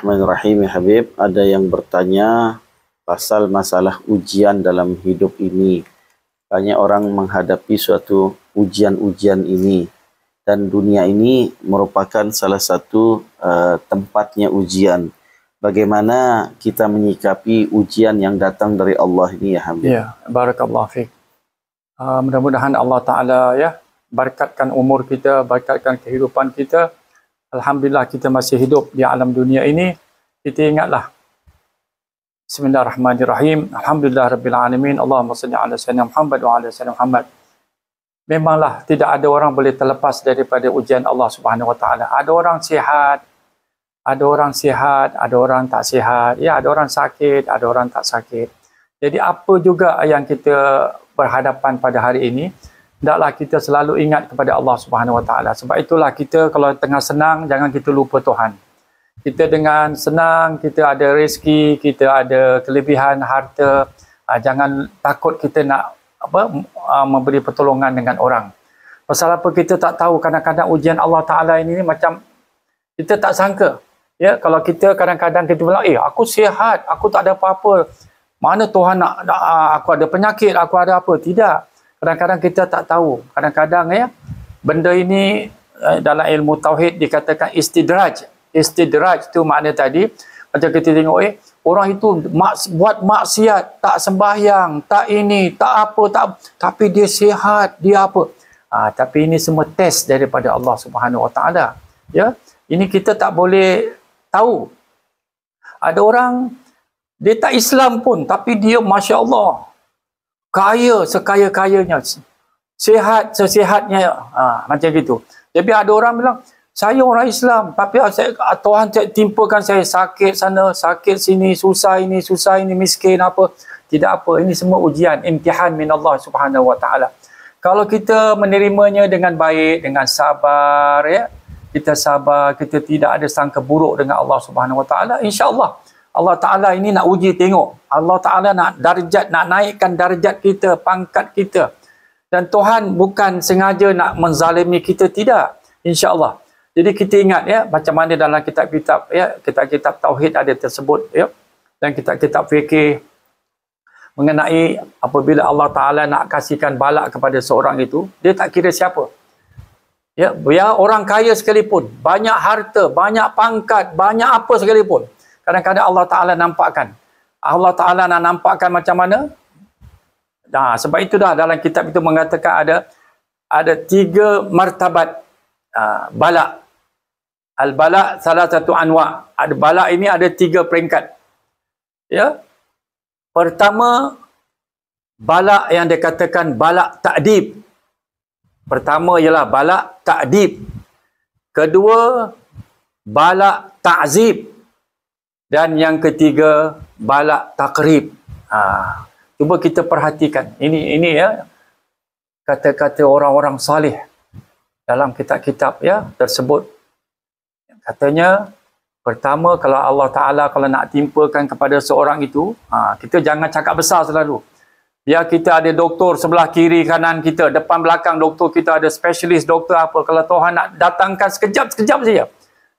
Bismillahirrahmanirrahim, ya Habib. Ada yang bertanya pasal masalah ujian dalam hidup ini. Banyak orang menghadapi suatu ujian-ujian ini. Dan dunia ini merupakan salah satu tempatnya ujian. Bagaimana kita menyikapi ujian yang datang dari Allah ini, ya Habib? Ya, barakallahu fiik. Mudah-mudahan Allah Ta'ala ya berkatkan umur kita, berkatkan kehidupan kita. Alhamdulillah kita masih hidup di alam dunia ini. Kita ingatlah. Bismillahirrahmanirrahim. Alhamdulillah Rabbil Alamin. Allahumma salli ala sayyidina Muhammad wa ala sayyidina Muhammad. Memanglah tidak ada orang boleh terlepas daripada ujian Allah Subhanahu Wa Ta'ala. Ada orang sihat, ada orang tak sihat. Ya, ada orang sakit, ada orang tak sakit. Jadi apa juga yang kita berhadapan pada hari ini, hendaklah kita selalu ingat kepada Allah Subhanahu Wa Taala. Sebab itulah kita kalau tengah senang, jangan kita lupa Tuhan. Kita dengan senang, kita ada rezeki, kita ada kelebihan harta, jangan takut kita nak memberi pertolongan dengan orang. Pasal apa kita tak tahu, kadang-kadang ujian Allah Taala ini macam kita tak sangka. Ya, kalau kita kadang-kadang kita bilang, aku sihat, aku tak ada apa-apa. Mana Tuhan nak aku ada penyakit, aku ada apa? Tidak. Kadang-kadang kita tak tahu. Kadang-kadang ya, benda ini dalam ilmu tauhid dikatakan istidraj. Istidraj tu makna tadi, macam kita tengok orang itu buat maksiat, tak sembahyang, tak ini, tak apa, tapi dia sihat, dia apa. Tapi ini semua test daripada Allah Subhanahu Wa Taala. Ya, ini kita tak boleh tahu. Ada orang dia tak Islam pun, tapi dia Masya Allah kaya sekaya-kayanya, sihat sesihatnya, macam gitu. Jadi ada orang bilang, saya orang Islam, tapi Tuhan timpakan saya sakit sana, sakit sini, susah ini, miskin apa. Tidak apa, ini semua ujian, imtihan min Allah Subhanahu Wa Taala. Kalau kita menerimanya dengan baik, dengan sabar, ya, kita sabar, kita tidak ada sangka buruk dengan Allah Subhanahu Wa Taala, insya-Allah Allah Ta'ala ini nak uji tengok. Allah Ta'ala nak naikkan darjat kita, pangkat kita. Dan Tuhan bukan sengaja nak menzalimi kita, tidak. InsyaAllah. Jadi kita ingat ya, macam mana dalam kitab-kitab ya, kitab-kitab tauhid ada tersebut ya. Dan kitab-kitab fikih mengenai apabila Allah Ta'ala nak kasihkan balak kepada seorang itu, dia tak kira siapa. Ya, biar orang kaya sekalipun, banyak harta, banyak pangkat, banyak apa sekalipun. Kadang-kadang Allah Ta'ala nampakkan. Allah Ta'ala nak nampakkan macam mana? Sebab itu dah dalam kitab itu mengatakan ada 3 martabat balak. Al-balak salah satu anwa'. Ada balak ini ada 3 peringkat. Ya. Pertama, balak yang dikatakan balak ta'dib. Pertama ialah balak ta'dib. Kedua, balak ta'zib. Dan yang ketiga, balak takrib. Cuba kita perhatikan. Ini ya, kata-kata orang-orang salih dalam kitab-kitab ya tersebut. Katanya, pertama kalau Allah Ta'ala kalau nak timpakan kepada seorang itu, kita jangan cakap besar selalu. Biar kita ada doktor sebelah kiri kanan kita, depan belakang doktor kita, ada spesialis doktor apa. Kalau Tuhan nak datangkan sekejap saja,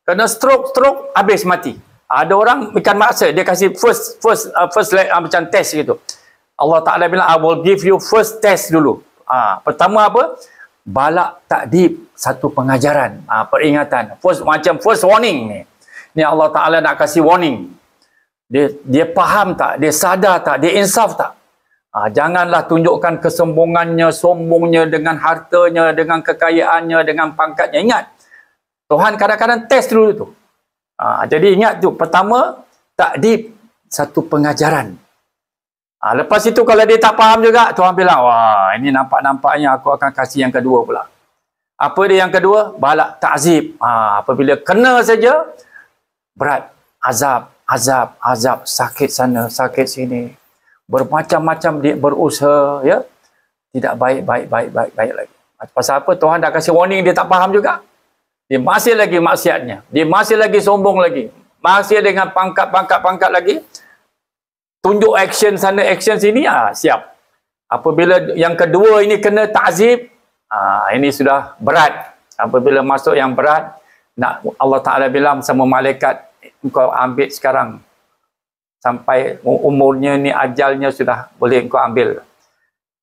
kena stroke, habis mati. Ada orang ikan maksa, dia kasih first macam test gitu. Allah Ta'ala bilang, I will give you first test dulu. Pertama apa? Balak ta'dib, satu pengajaran, peringatan. Macam first warning ni. Ni Allah Ta'ala nak kasih warning. Dia faham tak? Dia sadar tak? Dia insaf tak? Janganlah tunjukkan kesombongannya, sombongnya dengan hartanya, dengan kekayaannya, dengan pangkatnya. Ingat, Tuhan kadang-kadang test dulu tu. Jadi ingat tu, pertama takdib, satu pengajaran. Lepas itu kalau dia tak faham juga, Tuhan bilang, wah ini nampak-nampaknya aku akan kasih yang kedua pula. Apa dia yang kedua? Balak ta'zib. Apabila kena saja, berat, azab, sakit sana, sakit sini. Bermacam-macam dia berusaha, ya, tidak baik lagi. Pasal apa? Tuhan dah kasih warning, dia tak faham juga. Dia masih lagi maksiatnya. Dia masih lagi sombong lagi. Masih dengan pangkat lagi. Tunjuk action sana, action sini, siap. Apabila yang kedua ini kena ta'zib, ini sudah berat. Apabila masuk yang berat, Allah Ta'ala bilang sama malaikat, engkau ambil sekarang. Sampai umurnya ni, ajalnya sudah boleh engkau ambil.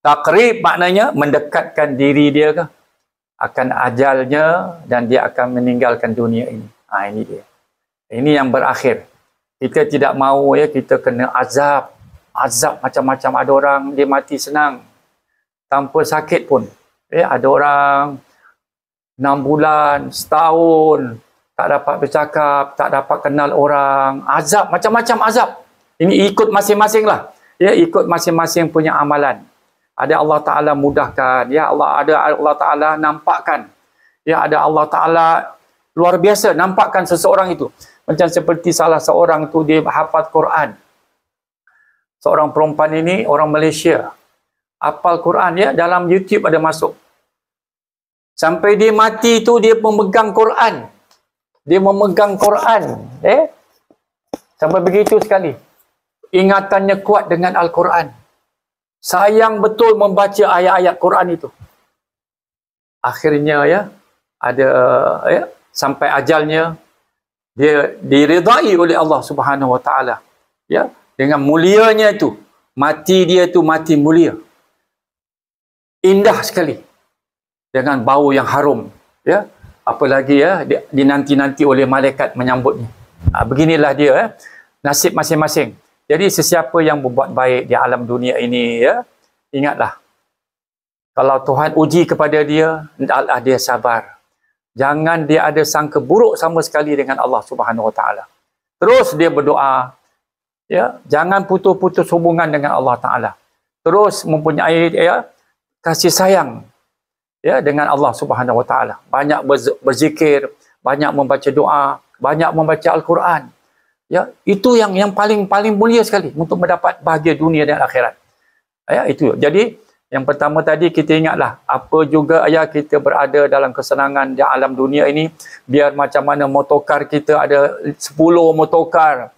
Takrib maknanya mendekatkan diri dia ke akan ajalnya dan dia akan meninggalkan dunia ini. Ini dia. Ini yang berakhir. Kita tidak mahu ya kita kena azab. Azab macam-macam. Ada orang dia mati senang tanpa sakit pun. Ada orang 6 bulan, setahun tak dapat bercakap, tak dapat kenal orang. Azab, macam-macam azab. Ini ikut masing-masing lah. Ya, ikut masing-masing punya amalan. Ada Allah Ta'ala mudahkan. Ya, ada Allah Ta'ala nampakkan. Ya, ada Allah Ta'ala luar biasa nampakkan seseorang itu. Macam seperti salah seorang tu dia hafal Quran. Seorang perempuan ini orang Malaysia. Hafal Quran ya, dalam YouTube ada masuk. Sampai dia mati tu dia memegang Quran. Dia memegang Quran. Sampai begitu sekali. Ingatannya kuat dengan Al-Quran. Sayang betul membaca ayat-ayat Quran itu. Akhirnya ya, ada sampai ajalnya dia diridai oleh Allah Subhanahu Wa Taala. Ya, dengan mulianya itu, mati dia tu mati mulia. Indah sekali. Dengan bau yang harum, ya. Apalagi ya dinanti-nanti oleh malaikat menyambutnya. Beginilah dia nasib masing-masing. Jadi sesiapa yang berbuat baik di alam dunia ini ya, ingatlah kalau Tuhan uji kepada dia, hendaklah dia sabar. Jangan dia ada sangka buruk sama sekali dengan Allah Subhanahu Wa Taala. Terus dia berdoa, ya, jangan putus-putus hubungan dengan Allah Taala. Terus mempunyai kasih sayang ya dengan Allah Subhanahu Wa Taala. Banyak berzikir, banyak membaca doa, banyak membaca Al-Quran. Ya, itu yang paling mulia sekali untuk mendapat bahagia dunia dan akhirat. Ya, itu. Jadi yang pertama tadi kita ingatlah apa juga kita berada dalam kesenangan di alam dunia ini, biar macam mana motorkar kita ada 10 motorkar,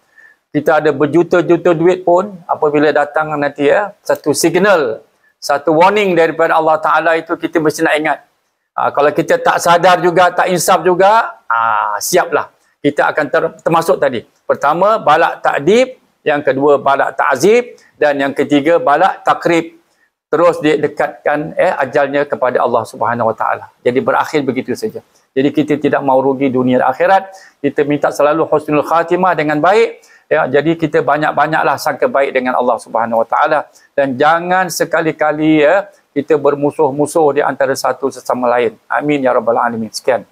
kita ada berjuta-juta duit pun, apabila datang nanti satu signal, satu warning daripada Allah Ta'ala itu, kita mesti nak ingat. Kalau kita tak sadar juga, tak insaf juga, siaplah. Kita akan termasuk tadi. Pertama, balak ta'dib. Yang kedua, balak ta'zib. Dan yang ketiga, balak takrib. Terus dia dekatkan ajalnya kepada Allah Subhanahu Wa Ta'ala. Jadi berakhir begitu saja. Jadi kita tidak mau rugi dunia dan akhirat. Kita minta selalu husnul khatimah dengan baik. Ya, jadi kita banyak-banyaklah sangka baik dengan Allah Subhanahu Wa Ta'ala. Dan jangan sekali-kali kita bermusuh-musuh di antara satu sesama lain. Amin ya rabbal alamin. Sekian.